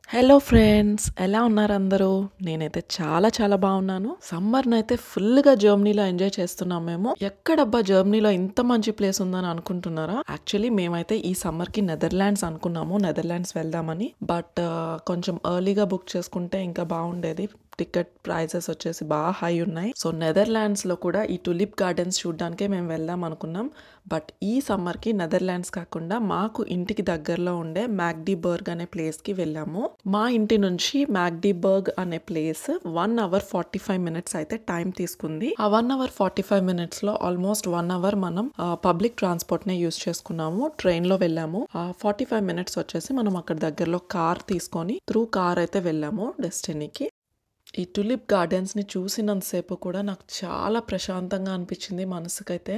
Hello friends, ఎలా ఉన్నారు అందరూ? నేనైతే చాలా బాగున్నాను. సమ్మర్‌నైతే ఫుల్‌గా జర్మనీలో ఎంజాయ్ చేస్తున్నాం మేము. ఎక్కడబ్బా జర్మనీలో ఇంత మంచి ప్లేస్ ఉందని అనుకుంటున్నారా? యాక్చువల్లీ మేమైతే ఈ సమ్మర్‌కి నెదర్లాండ్స్ అనుకున్నాము. నెదర్లాండ్స్ వెళ్దామని. బట్ కొంచెం ఎర్లీగా బుక్ చేసుకుంటే ఇంకా బాగుండేది. టికెట్ ప్రైజెస్ వచ్చేసి బాగా హై ఉన్నాయి. సో నెదర్లాండ్స్లో కూడా ఈ టులిప్ గార్డెన్స్ చూడడానికే మేము వెళ్దాం అనుకున్నాం. బట్ ఈ సమ్మర్కి నెదర్లాండ్స్ కాకుండా మాకు ఇంటికి దగ్గరలో ఉండే మ్యాగ్డీబర్గ్ అనే ప్లేస్కి వెళ్ళాము. మా ఇంటి నుంచి మ్యాగ్డీబర్గ్ అనే ప్లేస్ 1 అవర్ 45 మినిట్స్ అయితే టైం తీసుకుంది. ఆ 1 అవర్ 45 మినిట్స్ లో ఆల్మోస్ట్ 1 అవర్ మనం పబ్లిక్ ట్రాన్స్పోర్ట్ నే యూజ్ చేసుకున్నాము. ట్రైన్ లో వెళ్ళాము. 45 మినిట్స్ వచ్చేసి మనం అక్కడ దగ్గరలో కార్ తీసుకొని త్రూ కార్ అయితే వెళ్ళాము డెస్టినీకి. ఈ టులిప్ గార్డెన్స్ ని చూసినంతసేపు కూడా నాకు చాలా ప్రశాంతంగా అనిపించింది మనసుకైతే.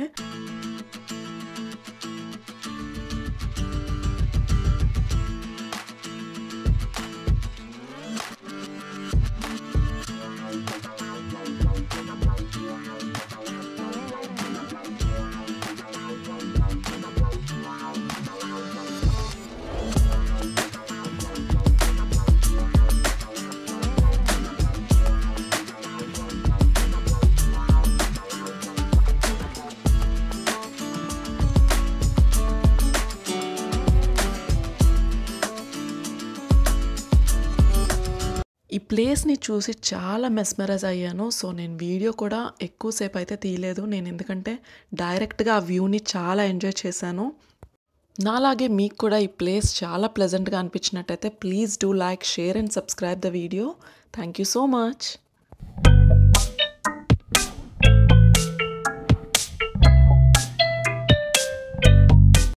ఈ ప్లేస్ని చూసి చాలా మెస్మరైజ్ అయ్యాను. సో నేను వీడియో కూడా ఎక్కువసేపు అయితే తీయలేదు నేను, ఎందుకంటే డైరెక్ట్గా ఆ వ్యూని చాలా ఎంజాయ్ చేశాను. నాలాగే మీకు కూడా ఈ ప్లేస్ చాలా ప్లెజెంట్గా అనిపించినట్టయితే please do like, share and subscribe the video. Thank you so much.